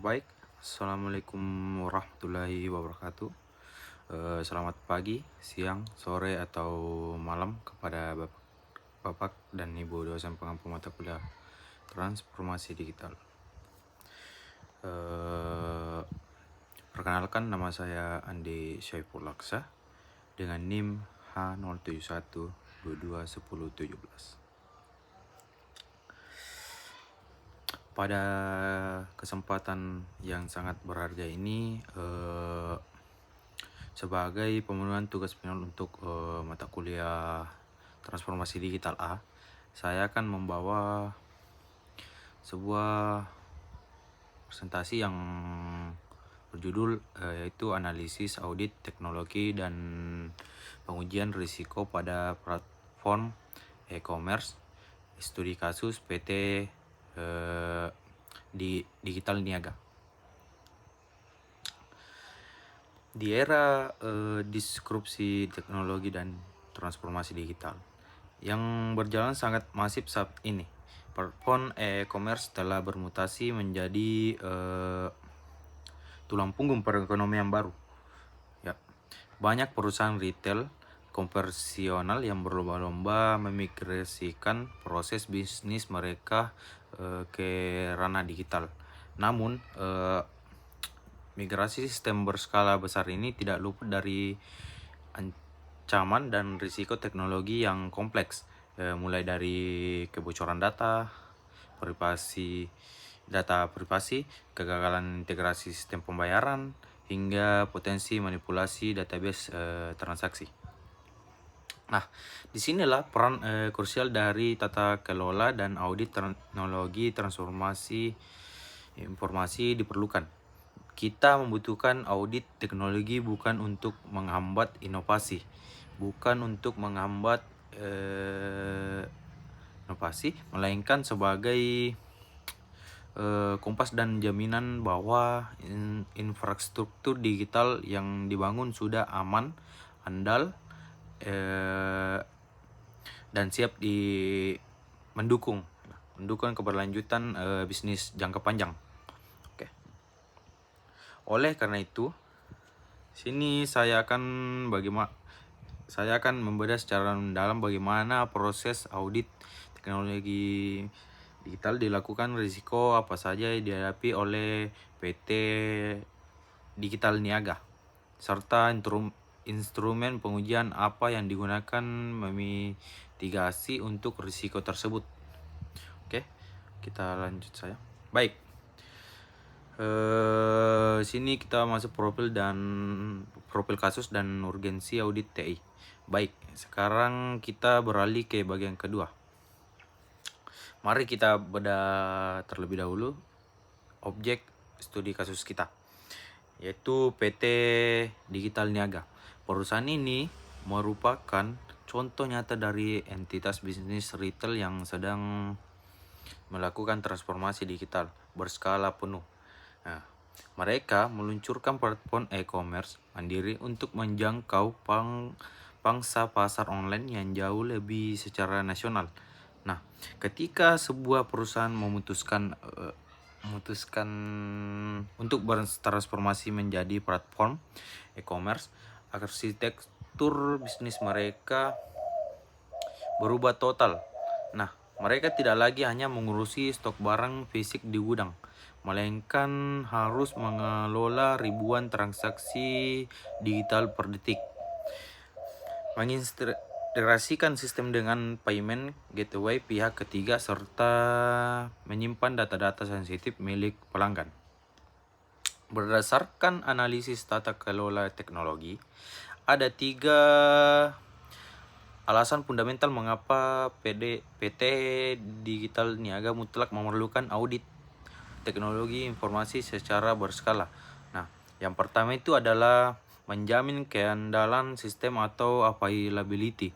Baik, Assalamualaikum warahmatullahi wabarakatuh. Selamat pagi, siang, sore, atau malam kepada Bapak dan Ibu dosen pengampu mata kuliah Transformasi Digital. Perkenalkan, nama saya Andi Syaiful Laksa dengan NIM H071221017. Pada kesempatan yang sangat berharga ini, sebagai pemenuhan tugas final untuk mata kuliah Transformasi Digital A, saya akan membawa sebuah presentasi yang berjudul yaitu analisis audit teknologi dan pengujian risiko pada platform e-commerce, studi kasus PT di Digital Niaga. Di era disrupsi teknologi dan transformasi digital yang berjalan sangat masif saat ini, platform e-commerce telah bermutasi menjadi tulang punggung perekonomian baru. Ya, banyak perusahaan retail konvensional yang berlomba-lomba memigrasikan proses bisnis mereka ke ranah digital. Namun, migrasi sistem berskala besar ini tidak luput dari ancaman dan risiko teknologi yang kompleks, mulai dari kebocoran data privasi, kegagalan integrasi sistem pembayaran, hingga potensi manipulasi database transaksi. Nah, disinilah peran krusial dari tata kelola dan audit teknologi transformasi informasi diperlukan. Kita membutuhkan audit teknologi bukan untuk menghambat inovasi, melainkan sebagai kompas dan jaminan bahwa infrastruktur digital yang dibangun sudah aman, andal, dan siap mendukung keberlanjutan bisnis jangka panjang. Oleh karena itu, sini saya akan membedah secara mendalam bagaimana proses audit teknologi digital dilakukan, risiko apa saja yang dihadapi oleh PT Digital Niaga, serta instrumen pengujian apa yang digunakan memitigasi untuk risiko tersebut. Oke, kita lanjut saja. Baik. Sini kita masuk profil kasus dan urgensi audit TI. Baik, sekarang kita beralih ke bagian kedua. Mari kita bedah terlebih dahulu objek studi kasus kita, yaitu PT Digital Niaga. Perusahaan ini merupakan contoh nyata dari entitas bisnis retail yang sedang melakukan transformasi digital berskala penuh. Nah, mereka meluncurkan platform e-commerce mandiri untuk menjangkau pangsa pasar online yang jauh lebih secara nasional. Nah, ketika sebuah perusahaan memutuskan untuk bertransformasi menjadi platform e-commerce, arsitektur bisnis mereka berubah total. Nah, mereka tidak lagi hanya mengurusi stok barang fisik di gudang, melainkan harus mengelola ribuan transaksi digital per detik, mengintegrasikan sistem dengan payment gateway pihak ketiga, serta menyimpan data-data sensitif milik pelanggan. Berdasarkan analisis tata kelola teknologi, ada 3 alasan fundamental mengapa PT Digital Niaga mutlak memerlukan audit teknologi informasi secara berskala. Nah, yang pertama itu adalah menjamin keandalan sistem atau availability.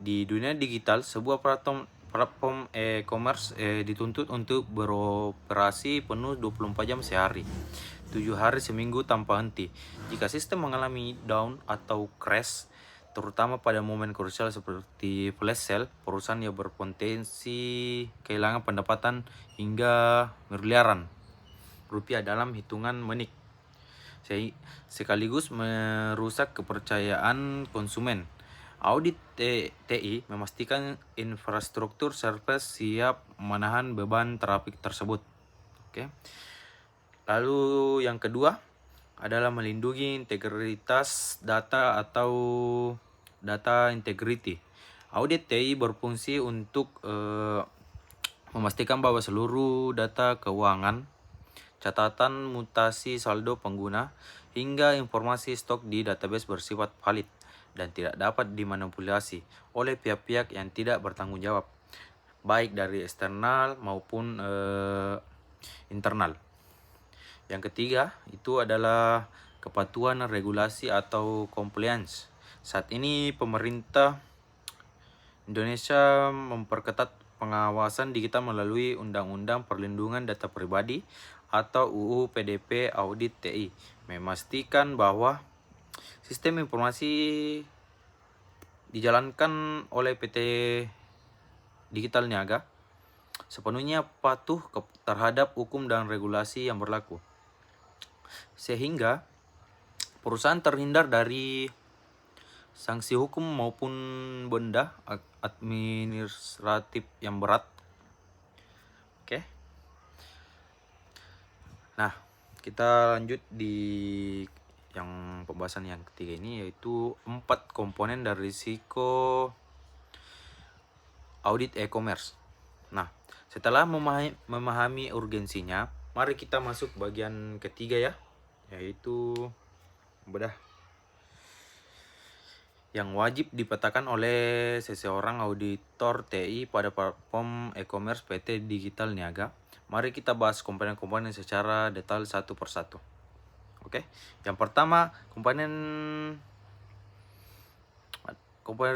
Di dunia digital, sebuah platform e-commerce dituntut untuk beroperasi penuh 24 jam sehari, 7 hari seminggu tanpa henti. Jika sistem mengalami down atau crash, terutama pada momen krusial seperti flash sale, perusahaan yang berpotensi kehilangan pendapatan hingga miliaran. rupiah dalam hitungan menit, sekaligus merusak kepercayaan konsumen. Audit TI memastikan infrastruktur server siap menahan beban trafik tersebut. Oke. Lalu yang kedua adalah melindungi integritas data atau data integrity. Audit TI berfungsi untuk memastikan bahwa seluruh data keuangan, catatan mutasi saldo pengguna, hingga informasi stok di database bersifat valid dan tidak dapat dimanipulasi oleh pihak-pihak yang tidak bertanggung jawab, baik dari eksternal maupun internal. Yang ketiga itu adalah kepatuhan regulasi atau compliance. Saat ini pemerintah Indonesia memperketat pengawasan digital melalui Undang-Undang Perlindungan Data Pribadi atau UU PDP Audit TI, memastikan bahwa sistem informasi dijalankan oleh PT Digital Niaga sepenuhnya patuh terhadap hukum dan regulasi yang berlaku, sehingga perusahaan terhindar dari sanksi hukum maupun benda administratif yang berat. Oke. Nah, kita lanjut di yang pembahasan yang ketiga ini, yaitu 4 komponen dari risiko audit e-commerce. Nah, setelah memahami urgensinya, mari kita masuk bagian ketiga ya, yaitu bedah yang wajib dipetakan oleh seseorang auditor TI pada platform e-commerce PT Digital Niaga. Mari kita bahas komponen-komponen secara detail satu persatu. Oke. Yang pertama, komponen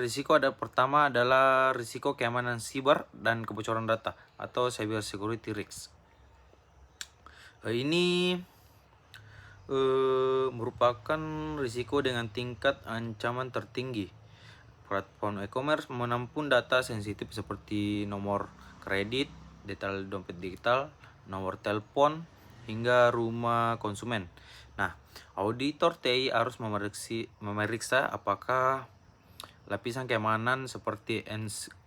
risiko pertama adalah risiko keamanan siber dan kebocoran data atau cyber security risk. Ini merupakan risiko dengan tingkat ancaman tertinggi. Platform e-commerce menampung data sensitif seperti nomor kredit, detail dompet digital, nomor telepon, hingga rumah konsumen. Nah, auditor TI harus memeriksa apakah lapisan keamanan seperti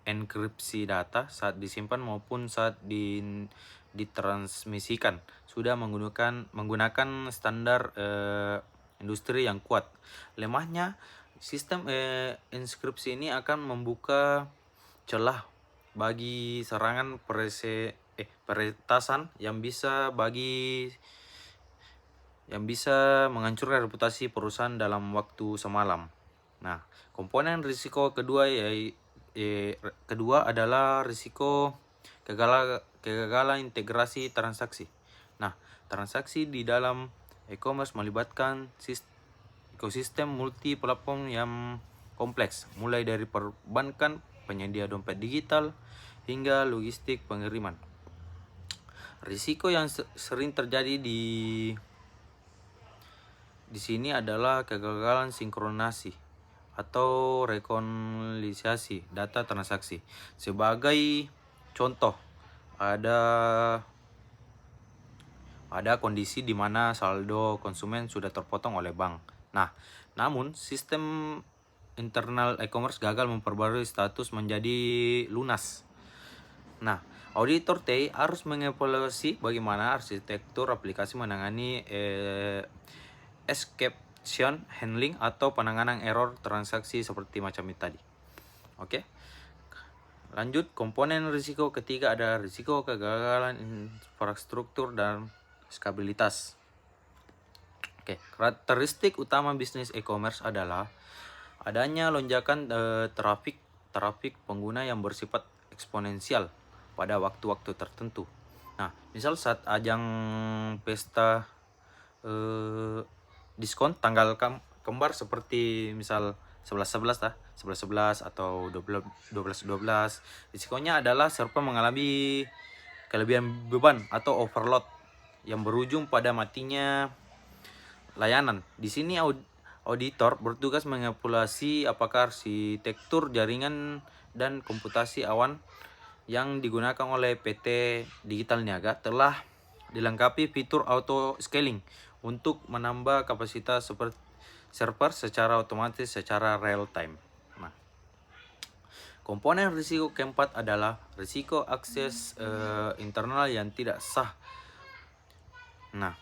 enkripsi data saat disimpan maupun saat ditransmisikan sudah menggunakan standar industri yang kuat. Lemahnya sistem enkripsi ini akan membuka celah bagi serangan peretasan yang bisa menghancurkan reputasi perusahaan dalam waktu semalam. Nah, komponen risiko kedua adalah risiko kegagalan integrasi transaksi. Nah, transaksi di dalam e-commerce melibatkan ekosistem multi platform yang kompleks, mulai dari perbankan, penyedia dompet digital, hingga logistik pengiriman. Risiko yang sering terjadi di sini adalah kegagalan sinkronasi atau rekonsiliasi data transaksi. Sebagai contoh, ada kondisi di mana saldo konsumen sudah terpotong oleh bank. Nah, namun sistem internal e-commerce gagal memperbarui status menjadi lunas. Nah, auditor TI harus mengevaluasi bagaimana arsitektur aplikasi menangani exception handling atau penanganan error transaksi seperti macam ini tadi. Oke. Lanjut, komponen risiko ketiga ada risiko kegagalan infrastruktur dan skabilitas. Oke, karakteristik utama bisnis e-commerce adalah adanya lonjakan trafik pengguna yang bersifat eksponensial pada waktu-waktu tertentu. Nah, misal saat ajang pesta diskon tanggal kembar seperti misal 11.11 atau 12.12, risikonya adalah server mengalami kelebihan beban atau overload yang berujung pada matinya layanan. Di sini auditor bertugas mengevaluasi apakah arsitektur jaringan dan komputasi awan yang digunakan oleh PT Digital Niaga telah dilengkapi fitur auto scaling untuk menambah kapasitas server secara otomatis secara real time. Nah, komponen risiko keempat adalah risiko akses internal yang tidak sah. Nah,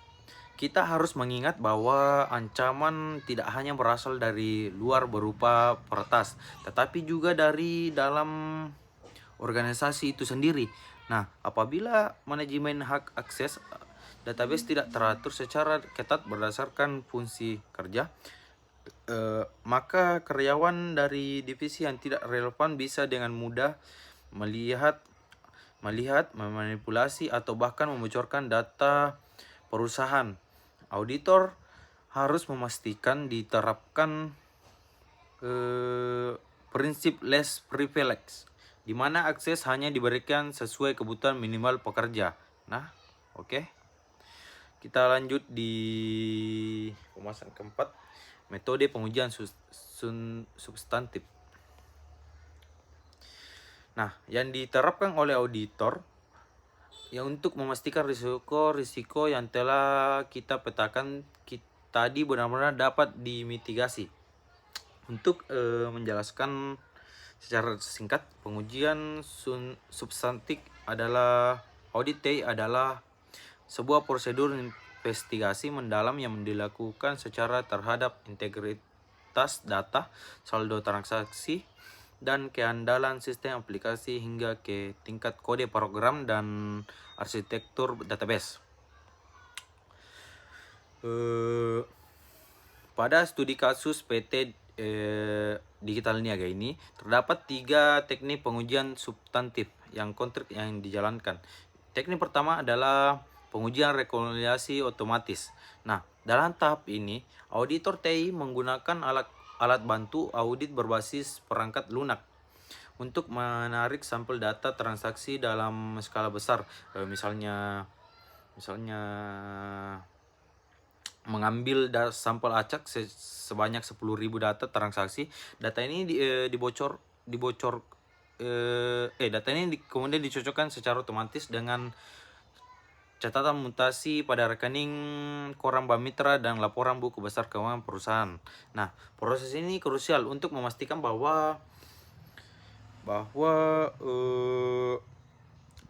kita harus mengingat bahwa ancaman tidak hanya berasal dari luar berupa peretas, tetapi juga dari dalam organisasi itu sendiri. Nah, apabila manajemen hak akses database tidak teratur secara ketat berdasarkan fungsi kerja, maka karyawan dari divisi yang tidak relevan bisa dengan mudah melihat, memanipulasi atau bahkan membocorkan data perusahaan. Auditor harus memastikan diterapkan prinsip less privilege, di mana akses hanya diberikan sesuai kebutuhan minimal pekerja. Nah, oke. Kita lanjut di pembahasan keempat, metode pengujian substantif. Nah, yang diterapkan oleh auditor ya untuk memastikan risiko yang telah kita petakan tadi benar-benar dapat dimitigasi. Untuk menjelaskan secara singkat, pengujian substantif adalah audit adalah sebuah prosedur investigasi mendalam yang dilakukan secara terhadap integritas data, saldo transaksi, dan keandalan sistem aplikasi hingga ke tingkat kode program dan arsitektur database. Pada studi kasus PT Digital Niaga ini terdapat 3 teknik pengujian substantif yang konkret yang dijalankan. Teknik pertama adalah pengujian rekonsiliasi otomatis. Nah, dalam tahap ini auditor TI menggunakan alat bantu audit berbasis perangkat lunak untuk menarik sampel data transaksi dalam skala besar. Misalnya mengambil sampel acak sebanyak 10.000 data transaksi. Data ini data ini kemudian dicocokkan secara otomatis dengan catatan mutasi pada rekening koran bank mitra dan laporan buku besar keuangan perusahaan. Nah, proses ini krusial untuk memastikan bahwa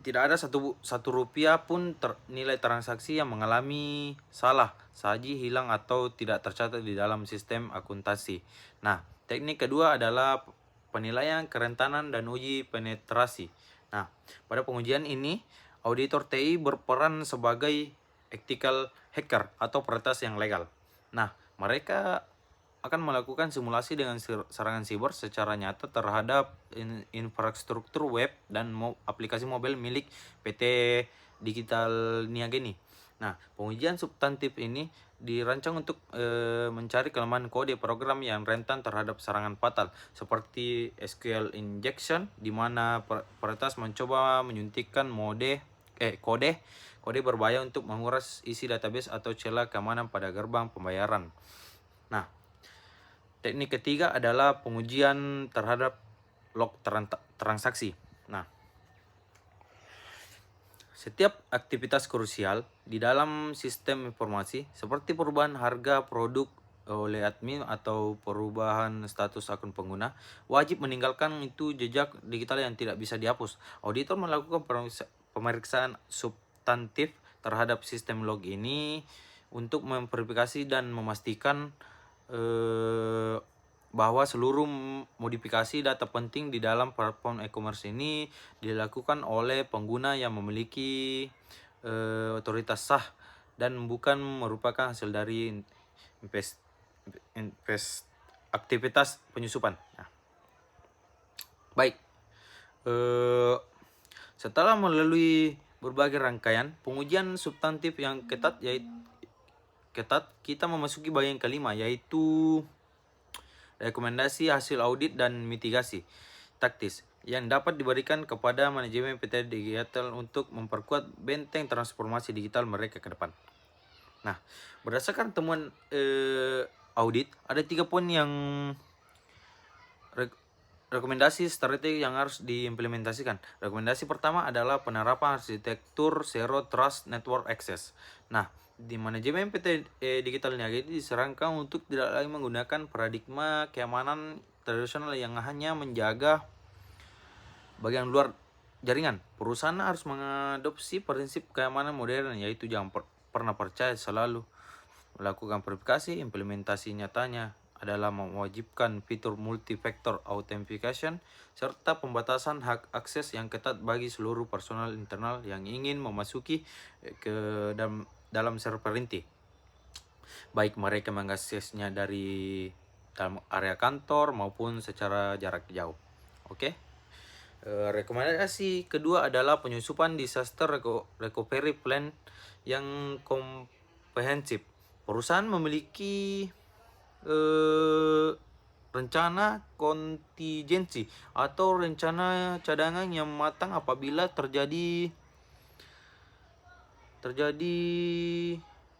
tidak ada satu rupiah pun nilai transaksi yang mengalami salah, saji, hilang, atau tidak tercatat di dalam sistem akuntansi. Nah, teknik kedua adalah penilaian kerentanan dan uji penetrasi. Nah, pada pengujian ini, auditor TI berperan sebagai ethical hacker atau peretas yang legal. Nah, mereka akan melakukan simulasi dengan serangan siber secara nyata terhadap infrastruktur web dan aplikasi mobile milik PT Digital Niaga ini. Nah, pengujian substantif ini dirancang untuk mencari kelemahan kode program yang rentan terhadap serangan fatal seperti SQL injection, di mana peretas mencoba menyuntikkan kode berbahaya untuk menguras isi database atau celah keamanan pada gerbang pembayaran. Nah, teknik ketiga adalah pengujian terhadap log transaksi. Nah, setiap aktivitas krusial di dalam sistem informasi seperti perubahan harga produk oleh admin atau perubahan status akun pengguna wajib meninggalkan itu jejak digital yang tidak bisa dihapus. Auditor melakukan pemeriksaan substantif terhadap sistem log ini untuk memverifikasi dan memastikan bahwa seluruh modifikasi data penting di dalam platform e-commerce ini dilakukan oleh pengguna yang memiliki otoritas sah dan bukan merupakan hasil dari aktivitas penyusupan. Nah, baik, setelah melalui berbagai rangkaian pengujian substantif yang ketat, kita memasuki bagian kelima, yaitu rekomendasi hasil audit dan mitigasi taktis yang dapat diberikan kepada manajemen PT Digital untuk memperkuat benteng transformasi digital mereka ke depan. Nah, berdasarkan temuan audit, ada 3 poin yang rekomendasi strategi yang harus diimplementasikan. Rekomendasi pertama adalah penerapan arsitektur Zero Trust Network Access. Nah, di manajemen PT Digital Niaga ini disarankan untuk tidak lagi menggunakan paradigma keamanan tradisional yang hanya menjaga bagian luar jaringan. Perusahaan harus mengadopsi prinsip keamanan modern, yaitu jangan pernah percaya, selalu melakukan verifikasi. Implementasi nyatanya adalah mewajibkan fitur multi-factor authentication serta pembatasan hak akses yang ketat bagi seluruh personal internal yang ingin memasuki ke dalam server inti, baik mereka mengaksesnya dari dalam area kantor maupun secara jarak jauh. Oke. Rekomendasi kedua adalah penyusupan disaster recovery plan yang komprehensif. Perusahaan memiliki rencana kontingensi atau rencana cadangan yang matang apabila terjadi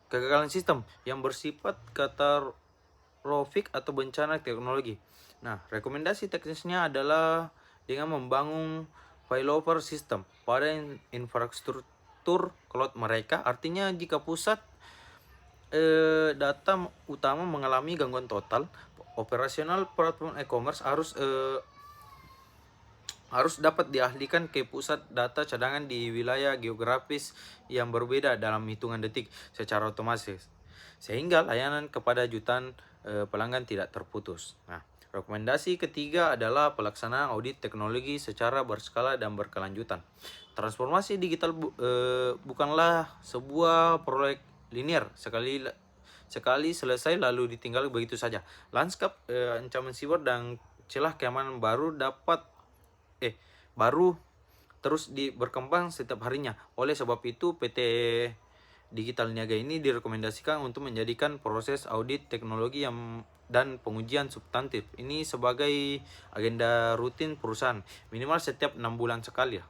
kegagalan sistem yang bersifat katastrofik atau bencana teknologi. Nah, rekomendasi teknisnya adalah dengan membangun failover system pada infrastruktur cloud mereka. Artinya jika pusat data utama mengalami gangguan total, operasional platform e-commerce harus dapat dialihkan ke pusat data cadangan di wilayah geografis yang berbeda dalam hitungan detik secara otomatis, sehingga layanan kepada jutaan pelanggan tidak terputus. Nah, rekomendasi ketiga adalah pelaksanaan audit teknologi secara berskala dan berkelanjutan. Transformasi digital bukanlah sebuah proyek linear sekali selesai lalu ditinggal begitu saja. Lanskap ancaman siber dan celah keamanan baru terus berkembang setiap harinya. Oleh sebab itu, PT Digital Niaga ini direkomendasikan untuk menjadikan proses audit teknologi dan pengujian substantif ini sebagai agenda rutin perusahaan, minimal setiap 6 bulan sekali ya,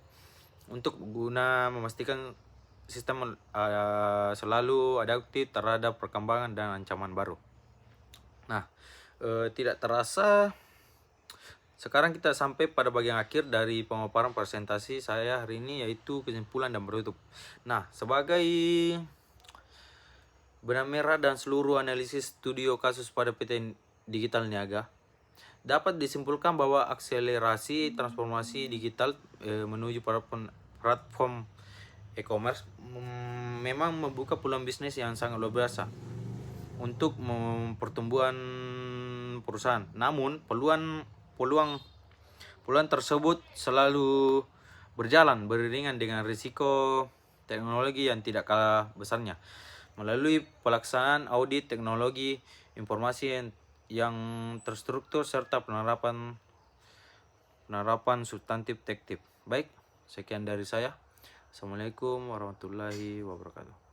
untuk guna memastikan sistem selalu adaptif terhadap perkembangan dan ancaman baru. Nah, tidak terasa sekarang kita sampai pada bagian akhir dari pemaparan presentasi saya hari ini, yaitu kesimpulan dan penutup. Nah, sebagai benang merah dan seluruh analisis studio kasus pada PT Digital Niaga, dapat disimpulkan bahwa akselerasi transformasi digital menuju platform e-commerce memang membuka peluang bisnis yang sangat luar biasa untuk pertumbuhan perusahaan. Namun peluang tersebut selalu berjalan beriringan dengan risiko teknologi yang tidak kalah besarnya. Melalui pelaksanaan audit teknologi informasi yang terstruktur serta penerapan substantif tektif. Baik, sekian dari saya. Assalamualaikum warahmatullahi wabarakatuh.